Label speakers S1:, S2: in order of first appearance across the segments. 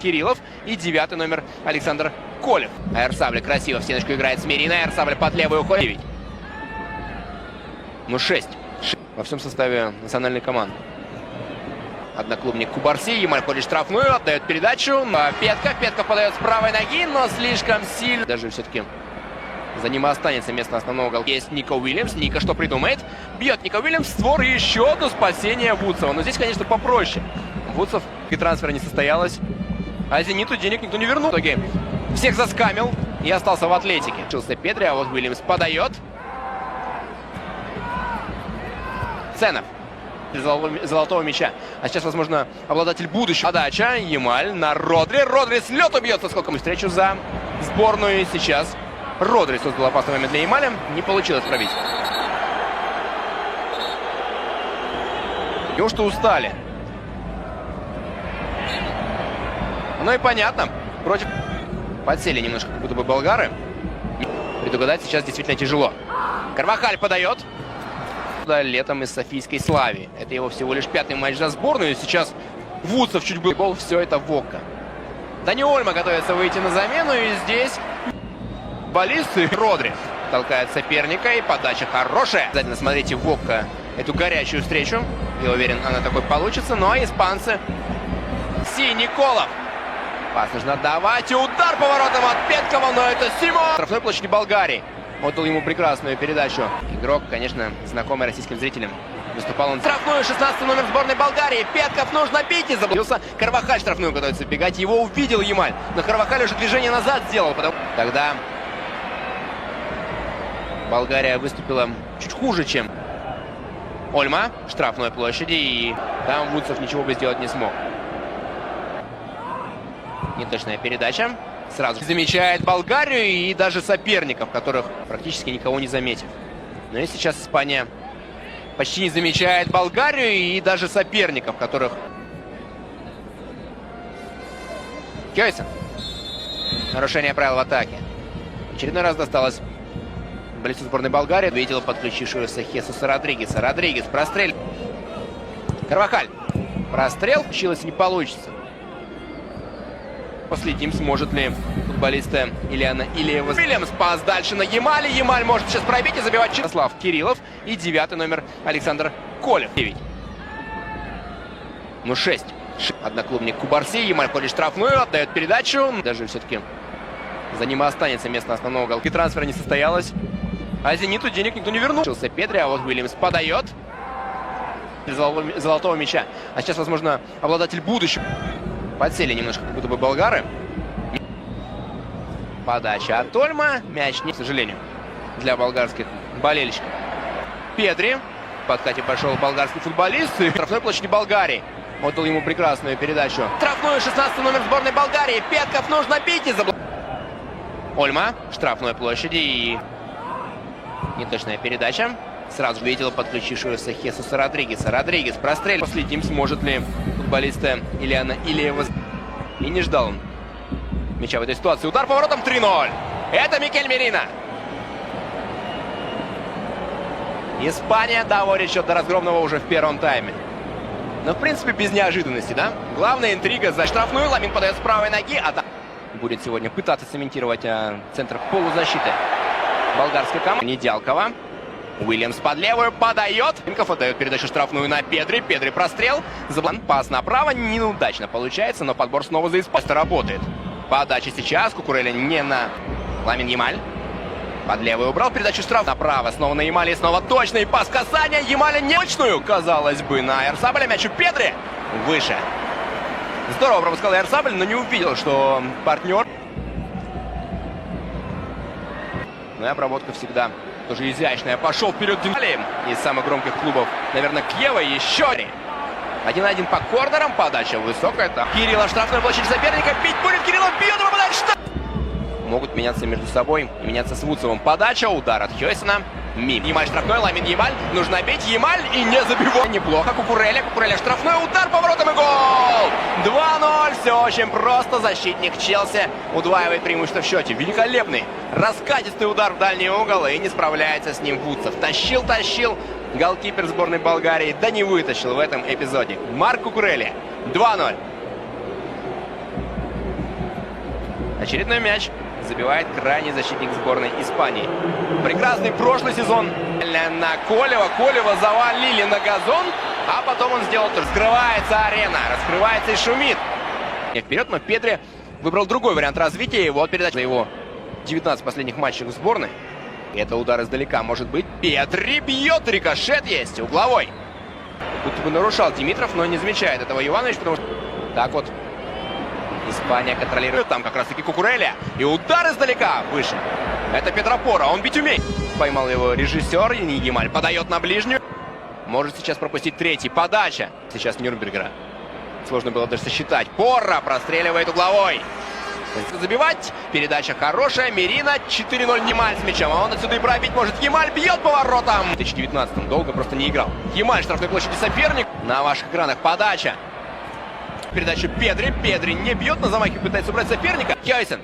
S1: Кириллов и 9-й номер Александр Колев. Аэрсабль красиво в стеночку играет Смирина. Аэрсабль под левую уходит. 6 во всем составе национальной команды. Одноклубник Кубарси. Ямаль ходит штрафную, отдает передачу. Петка подает с правой ноги, но слишком сильно. Даже все-таки за ним останется место основного голкипера. Есть Ника Уильямс. Ника что придумает? Бьет Ника Уильямс в створ. И еще одно спасение Вудсова. Но здесь, конечно, попроще. Вудсов и трансфера не состоялось. А Зениту денег никто не вернул. В итоге всех заскамил и остался в атлетике. Учился Педри, а вот Уильямс подает. Ценов. Золотого мяча. А сейчас, возможно, обладатель будущего. Подача. Ямаль на Родри. Родри с лету бьется. Сколько мы встречу за сборную. И сейчас Родри создал опасный момент для Ямаля. Не получилось пробить. Неужто устали? Ну и понятно. Против подсели немножко, как будто бы болгары. Предугадать сейчас действительно тяжело. Карвахаль подает. Летом из Софийской Славии. Это его всего лишь 5-й матч за сборную. И сейчас Вудсов чуть был. Гол, все это Вокка. Дани Ольма готовится выйти на замену. И здесь баллисты. Родри толкает соперника. И подача хорошая. Обязательно смотрите Вокка эту горячую встречу. Я уверен, она такой получится. Ну а испанцы. Николов. Пас нужно отдавать. И удар поворотом от Петкова. Но это Симон. Штрафной площади Болгарии. Отдал ему прекрасную передачу. Игрок, конечно, знакомый российским зрителям. Выступал он штрафную, 16-й номер сборной Болгарии. Петков нужно бить и заблудился. Карвахаль штрафную готовится бегать. Его увидел Ямаль. Но Карвахаль уже движение назад сделал. Тогда Болгария выступила чуть хуже, чем Ольма. Штрафной площади. И там Вудсов ничего бы сделать не смог. Неточная передача. Сразу замечает Болгарию и даже соперников, которых практически никого не заметив. Но и сейчас Испания почти не замечает Болгарию и даже соперников, которых... Кёйсон. Нарушение правил в атаке. Очередной раз досталось болельцу сборной Болгарии. Видел подключившегося Хесуса Родригеса. Родригес прострел. Карвахаль. Прострел. Получилось, не получится. Последним сможет ли футболиста Ильяна Ильева. Уильямс пас дальше на Ямале. Ямаль может сейчас пробить и забивать. Кириллов и 9-й номер Александр Колев. 9. 6. Одноклубник Кубарси. Ямаль ходит штрафную, отдает передачу. Даже все-таки за ним останется место основного голкипера. Трансфера не состоялось. А Зениту денег никто не вернул. Учился Педри, а вот Уильямс подает. Золотого мяча. А сейчас, возможно, обладатель будущего. Подсели немножко, как будто бы болгары. Подача от Ольма. Мяч не, к сожалению, для болгарских болельщиков. Педри. В подкате пошел болгарский футболист. И штрафной площади Болгарии. Отдал ему прекрасную передачу. Штрафную, 16-й номер сборной Болгарии. Петков нужно бить и заблокировать. Ольма. Штрафной площади. И неточная передача. Сразу видел подключившегося Хесуса Родригеса. Родригес прострел. Последним сможет ли футболиста Ильяна Ильева. И не ждал он мяча в этой ситуации. Удар поворотом 3-0. Это Микель Мерина. Испания доводит счет до разгромного уже в первом тайме. Но в принципе без неожиданности, да? Главная интрига за штрафную. Ламин подает с правой ноги. А там будет сегодня пытаться цементировать центр полузащиты болгарской команды. Недялкова. Уильямс под левую подает. Инков отдает передачу штрафную на Педри. Педри прострел. Заблан. Пас направо. Неудачно получается, но подбор снова за испанца работает. Подача сейчас. Кукурелли не на Ламин Ямаль. Под левую убрал передачу штраф. Направо. Снова на Ямале. Снова точный пас касания. Ямаля не точную. Казалось бы, на Аэрсабля. Мяч у Педри. Выше. Здорово пропускал Аэрсабль, но не увидел, что партнер. Ну и обработка всегда тоже изящная. Пошел вперед Динали из самых громких клубов. Наверное, Кьева еще. 1-1 по корнерам. Подача высокая. Там Кирилла штрафной площадь соперника. Бить будет. Кириллов бьет и попадает в штраф. Могут меняться между собой и меняться с Вудсовым. Подача. Удар от Хёйсона. Мим. Ямаль штрафной. Ламин Ямаль. Нужно бить. Ямаль и не забивает. Неплохо. Кукурелли. Кукурелли штрафной. Удар поворотом и гол. 2-0. Все очень просто. Защитник Челси удваивает преимущество в счете. Великолепный раскатистый удар в дальний угол. И не справляется с ним Вудсов. Тащил. Голкипер сборной Болгарии. Да не вытащил в этом эпизоде. Марк Кукурелли. 2-0. Очередной мяч забивает крайний защитник сборной Испании. Прекрасный прошлый сезон на Колева. Колева завалили на газон, а потом он сделал то. Раскрывается арена, раскрывается и шумит. Вперед, но Педри выбрал другой вариант развития. И вот передача его 19 последних матчей в сборной. Это удар издалека может быть. Педри бьет, рикошет есть, угловой. Будто бы нарушал Димитров, но не замечает этого Иванович, потому что так вот Испания контролирует. Там как раз таки Кукурелли. И удар издалека выше. Это Петропора, он бить умеет. Поймал его режиссер, и Ямаль подает на ближнюю. Может сейчас пропустить третий. Подача. Сейчас Нюрнбергера. Сложно было даже сосчитать. Порра простреливает угловой. Забивать. Передача хорошая. Мерина. 4-0 Ямаль с мячом. А он отсюда и пробить может. Ямаль бьет по воротам. В 2019-м долго просто не играл. Ямаль, штрафной площади соперник. На ваших экранах подача. Передачу Педри. Педри не бьет. На замахе пытается убрать соперника. Хёйсен.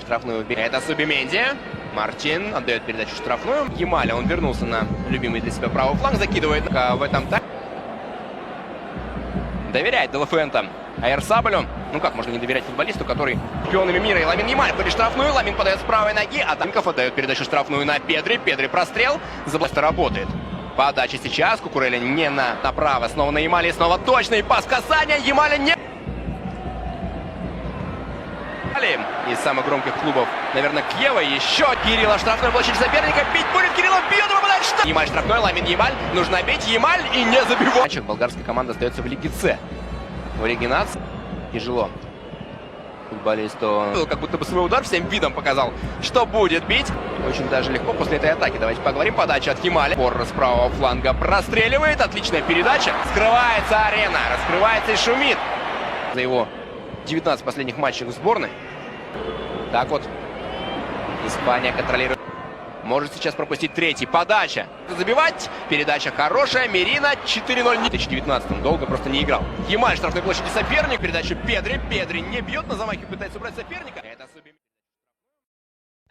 S1: Штрафную. Это Субименди. Мартин отдает передачу штрафную. Ямаля. Он вернулся на любимый для себя правый фланг. Закидывает в этом так. Доверяет Делафуэнте Аэрсабелю. Ну как можно не доверять футболисту, который чемпионами мира. И Ламин Ямаль ходит штрафную. Ламин подает с правой ноги. А Данков отдает передачу штрафную на Педри. Педри прострел. Заблоста работает. Подача сейчас. Кукурелли не направо. Снова на Ямале. Снова точный пас. Касание. Ямаля не... Из самых громких клубов, наверное, Киева. Еще Кирилла. Штрафной площадь соперника. Бить будет. Кириллов бьет. Попадает штраф. Ямаль штрафной. Ламин Ямаль. Нужно бить. Ямаль и не забивать. Болгарская команда остается в Лиге С. В Лиге Наций тяжело футболисту. Как будто бы свой удар всем видом показал, что будет бить. Очень даже легко после этой атаки. Давайте поговорим. Подача от Ямаля. Порра с правого фланга простреливает. Отличная передача. Скрывается арена. Раскрывается и шумит. За его 19 последних матчей в сборной. Так вот Испания контролирует. Может сейчас пропустить третий. Подача. Забивать. Передача хорошая. Мерина. 4-0. В 2019-м долго просто не играл. Ямаль, штрафной площади соперник. Передачу Педри. Педри не бьет. На замахе пытается убрать соперника. Это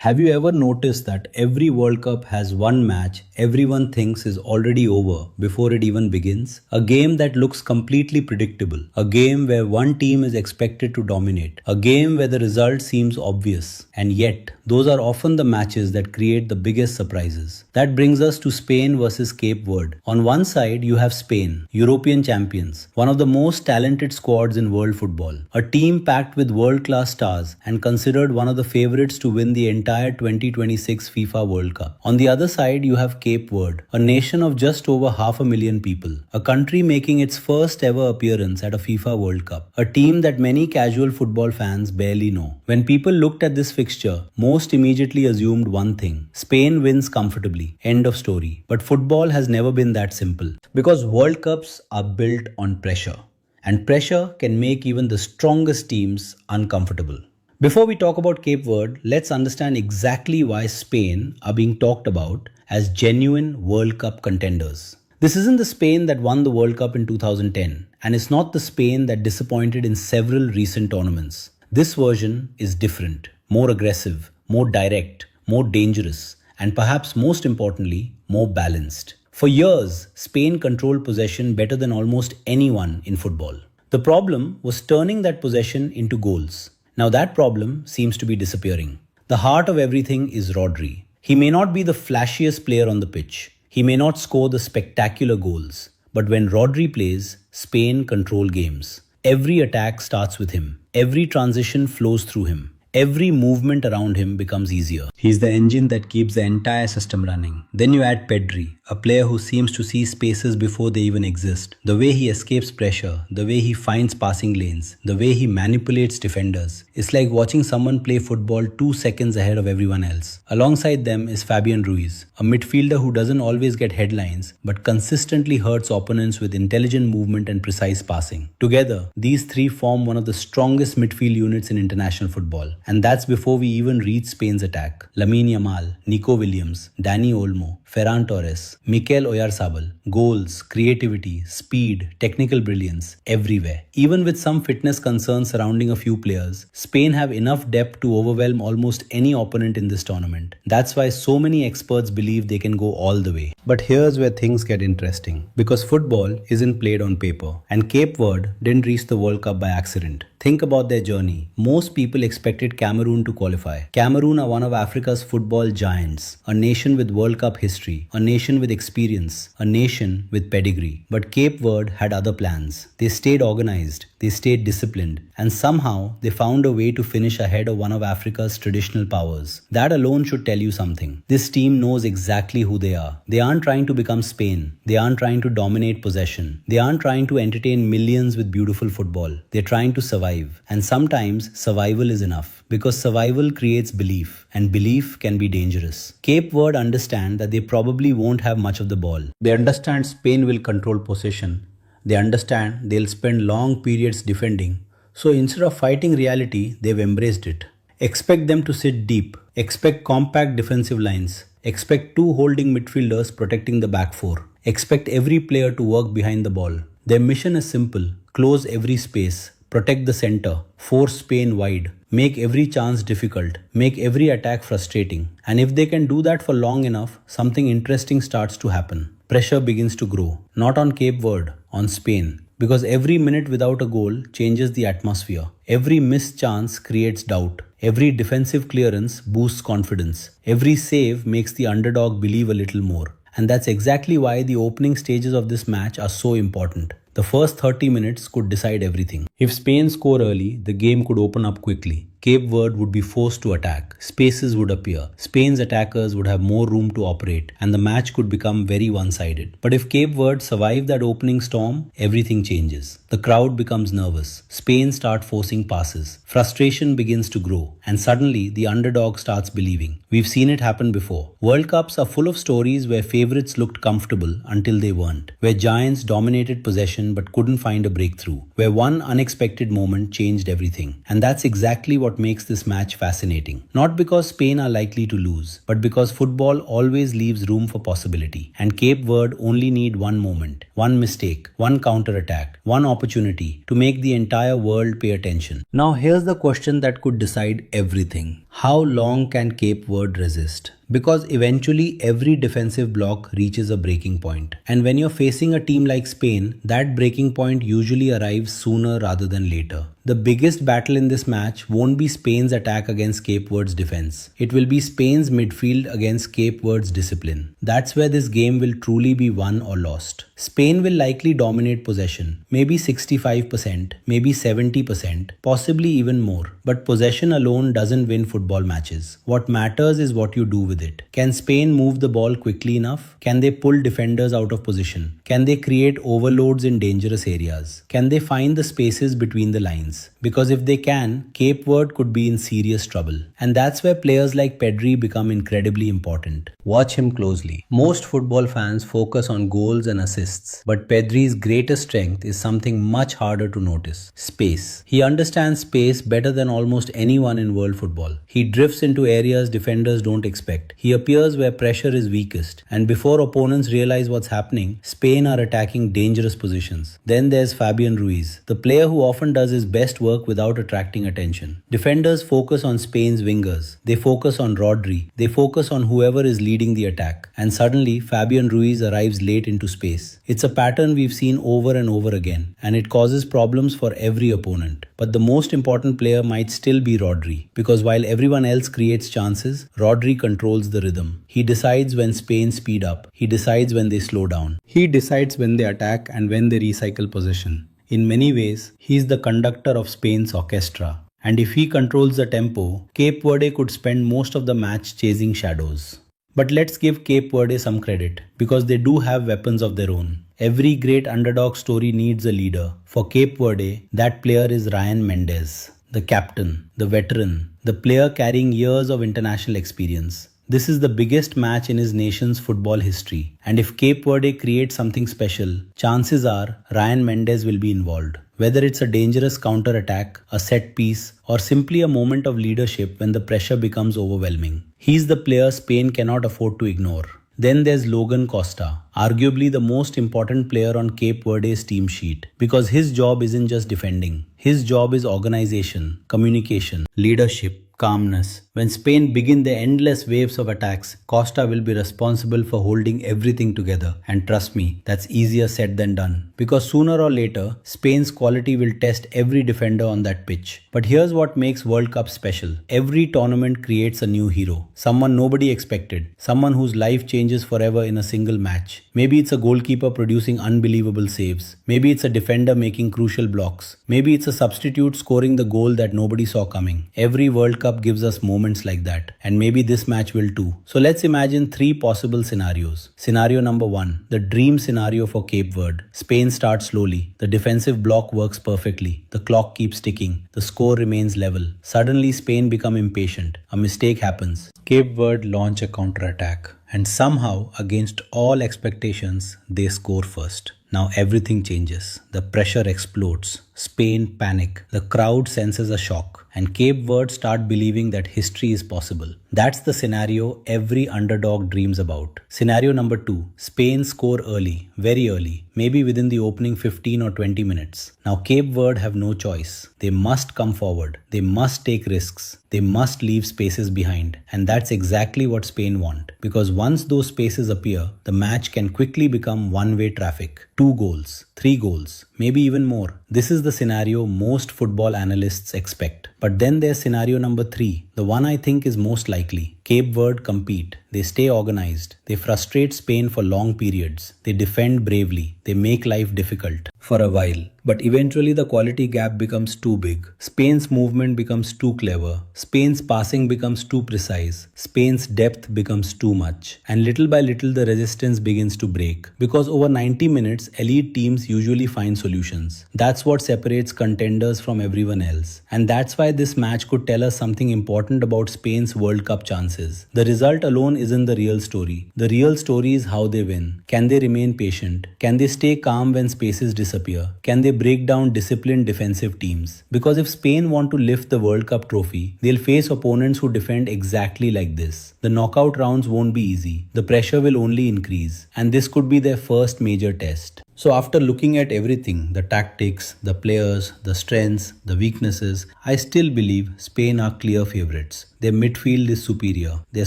S2: Have you ever noticed that every World Cup has one match everyone thinks is already over before it even begins? A game that looks completely predictable. A game where one team is expected to dominate. A game where the result seems obvious. And yet, those are often the matches that create the biggest surprises. That brings us to Spain versus Cape Verde. On one side, you have Spain, European champions, one of the most talented squads in world football. A team packed with world-class stars and considered one of the favorites to win the entire 2026 FIFA World Cup. On the other side, you have Cape Verde, a nation of just over 500,000 people, a country making its first ever appearance at a FIFA World Cup, a team that many casual football fans barely know. When people looked at this fixture, most immediately assumed one thing: Spain wins comfortably. End of story. But football has never been that simple, because World Cups are built on pressure, and pressure can make even the strongest teams uncomfortable. Before we talk about Cape Verde, let's understand exactly why Spain are being talked about as genuine World Cup contenders. This isn't the Spain that won the World Cup in 2010, and it's not the Spain that disappointed in several recent tournaments. This version is different, more aggressive, more direct, more dangerous, and perhaps most importantly, more balanced. For years, Spain controlled possession better than almost anyone in football. The problem was turning that possession into goals. Now that problem seems to be disappearing. The heart of everything is Rodri. He may not be the flashiest player on the pitch. He may not score the spectacular goals. But when Rodri plays, Spain control games. Every attack starts with him. Every transition flows through him. Every movement around him becomes easier. He's the engine that keeps the entire system running. Then you add Pedri, a player who seems to see spaces before they even exist. The way he escapes pressure, the way he finds passing lanes, the way he manipulates defenders. It's like watching someone play football 2 seconds ahead of everyone else. Alongside them is Fabian Ruiz, a midfielder who doesn't always get headlines, but consistently hurts opponents with intelligent movement and precise passing. Together, these three form one of the strongest midfield units in international football. And that's before we even reach Spain's attack. Lamine Yamal, Nico Williams, Dani Olmo, Ferran Torres, Mikel Oyarzabal. Goals, creativity, speed, technical brilliance, everywhere. Even with some fitness concerns surrounding a few players, Spain have enough depth to overwhelm almost any opponent in this tournament. That's why so many experts believe they can go all the way. But here's where things get interesting. Because football isn't played on paper, and Cape Verde didn't reach the World Cup by accident. Think about their journey. Most people expected Cameroon to qualify. Cameroon are one of Africa's football giants, a nation with World Cup history, a nation with experience, a nation with pedigree. But Cape Verde had other plans. They stayed organized, they stayed disciplined, and somehow they found a way to finish ahead of one of Africa's traditional powers. That alone should tell you something. This team knows exactly who they are. They aren't trying to become Spain. They aren't trying to dominate possession. They aren't trying to entertain millions with beautiful football. They're trying to survive. And sometimes survival is enough, because survival creates belief, and belief can be dangerous. Cape Verde understand that they probably won't have much of the ball. They understand Spain will control possession. They understand they'll spend long periods defending. So instead of fighting reality, they've embraced it. Expect them to sit deep. Expect compact defensive lines. Expect two holding midfielders protecting the back four. Expect every player to work behind the ball. Their mission is simple: close every space, protect the center, force Spain wide, make every chance difficult, make every attack frustrating. And if they can do that for long enough, something interesting starts to happen. Pressure begins to grow, not on Cape Verde, on Spain. Because every minute without a goal changes the atmosphere. Every missed chance creates doubt. Every defensive clearance boosts confidence. Every save makes the underdog believe a little more. And that's exactly why the opening stages of this match are so important. The first 30 minutes could decide everything. If Spain score early, the game could open up quickly. Cape Verde would be forced to attack. Spaces would appear. Spain's attackers would have more room to operate, and the match could become very one-sided. But if Cape Verde survive that opening storm, everything changes. The crowd becomes nervous. Spain starts forcing passes. Frustration begins to grow, and suddenly the underdog starts believing. We've seen it happen before. World Cups are full of stories where favorites looked comfortable until they weren't, where giants dominated possession but couldn't find a breakthrough, where one unexpected moment changed everything. And that's exactly what makes this match fascinating. Not because Spain are likely to lose, but because football always leaves room for possibility. And Cape Verde only need one moment, one mistake, one counter-attack, one opportunity to make the entire world pay attention. Now here's the question that could decide everything. How long can Cape Verde resist? Because eventually every defensive block reaches a breaking point. And when you're facing a team like Spain, that breaking point usually arrives sooner rather than later. The biggest battle in this match won't be Spain's attack against Cape Verde's defense. It will be Spain's midfield against Cape Verde's discipline. That's where this game will truly be won or lost. Spain will likely dominate possession, maybe 65%, maybe 70%, possibly even more. But possession alone doesn't win football matches. What matters is what you do with it. Can Spain move the ball quickly enough? Can they pull defenders out of position? Can they create overloads in dangerous areas? Can they find the spaces between the lines? Because if they can, Cape Verde could be in serious trouble. And that's where players like Pedri become incredibly important. Watch him closely. Most football fans focus on goals and assists, but Pedri's greatest strength is something much harder to notice: space. He understands space better than almost anyone in world football. He drifts into areas defenders don't expect. He appears where pressure is weakest, and before opponents realize what's happening, Spain are attacking dangerous positions. Then there's Fabian Ruiz, the player who often does his best work without attracting attention. Defenders focus on Spain's wingers. They focus on Rodri. They focus on whoever is leading the attack. And suddenly, Fabian Ruiz arrives late into space. It's a pattern we've seen over and over again, and it causes problems for every opponent. But the most important player might still be Rodri, because while everyone else creates chances, Rodri controls the rhythm. He decides when Spain speed up. He decides when they slow down. He decides when they attack and when they recycle possession. In many ways, he's the conductor of Spain's orchestra. And if he controls the tempo, Cape Verde could spend most of the match chasing shadows. But let's give Cape Verde some credit, because they do have weapons of their own. Every great underdog story needs a leader. For Cape Verde, that player is Ryan Mendes, the captain, the veteran, the player carrying years of international experience. This is the biggest match in his nation's football history, and if Cape Verde creates something special, chances are Ryan Mendes will be involved. whether it's a dangerous counter-attack, a set piece, or simply a moment of leadership when the pressure becomes overwhelming. He's the player Spain cannot afford to ignore. Then there's Logan Costa, arguably the most important player on Cape Verde's team sheet, because his job isn't just defending. His job is organization, communication, leadership, calmness. When Spain begin the endless waves of attacks, Costa will be responsible for holding everything together. And trust me, that's easier said than done. Because sooner or later, Spain's quality will test every defender on that pitch. But here's what makes World Cup special. Every tournament creates a new hero. Someone nobody expected. Someone whose life changes forever in a single match. Maybe it's a goalkeeper producing unbelievable saves. Maybe it's a defender making crucial blocks. Maybe it's a substitute scoring the goal that nobody saw coming. Every World Cup gives us moments like that, and maybe this match will too. So let's imagine three possible scenarios. Scenario number 1, the dream scenario for Cape Verde. Spain starts slowly. The defensive block works perfectly. The clock keeps ticking. The score remains level. Suddenly Spain become impatient. A mistake happens. Cape Verde launch a counter-attack. And somehow, against all expectations, they score first. Now everything changes. The pressure explodes. Spain panic. The crowd senses a shock. And Cape Verde start believing that history is possible. That's the scenario every underdog dreams about. Scenario number 2. Spain score early, very early, maybe within the opening 15 or 20 minutes. Now Cape Verde have no choice. They must come forward. They must take risks. They must leave spaces behind. And that's exactly what Spain want. Because once those spaces appear, the match can quickly become one-way traffic. 2 goals, 3 goals, maybe even more. This is the scenario most football analysts expect. But then there's scenario number 3, the one I think is most likely. Cape Verde compete. They stay organized. They frustrate Spain for long periods. They defend bravely. They make life difficult for a while. But eventually the quality gap becomes too big. Spain's movement becomes too clever. Spain's passing becomes too precise. Spain's depth becomes too much. And little by little the resistance begins to break. Because over 90 minutes, elite teams usually find solutions. That's what separates contenders from everyone else. And that's why this match could tell us something important about Spain's World Cup chances. The result alone isn't the real story. The real story is how they win. Can they remain patient? Can they stay calm when spaces disappear? Can they break down disciplined defensive teams? Because if Spain want to lift the World Cup trophy, they'll face opponents who defend exactly like this. The knockout rounds won't be easy. The pressure will only increase. And this could be their first major test. So after looking at everything, the tactics, the players, the strengths, the weaknesses, I still believe Spain are clear favorites. Their midfield is superior. Their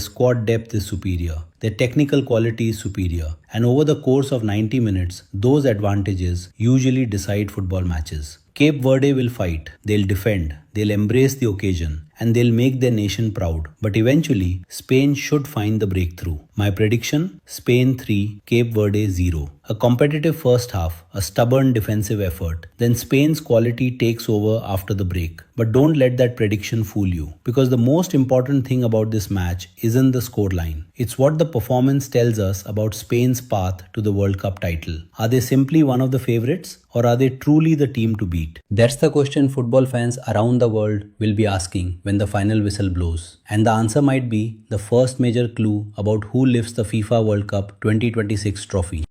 S2: squad depth is superior. Their technical quality is superior. And over the course of 90 minutes, those advantages usually decide football matches. Cape Verde will fight. They'll defend. They'll embrace the occasion. And they'll make their nation proud. But eventually, Spain should find the breakthrough. My prediction? Spain 3, Cape Verde 0. A competitive first half, a stubborn defensive effort. Then Spain's quality takes over after the break. But don't let that prediction fool you. Because the most important thing about this match isn't the scoreline. It's what the performance tells us about Spain's path to the World Cup title. Are they simply one of the favorites? Or are they truly the team to beat? That's the question football fans around the world will be asking when the final whistle blows. And the answer might be the first major clue about who lifts the FIFA World Cup 2026 trophy.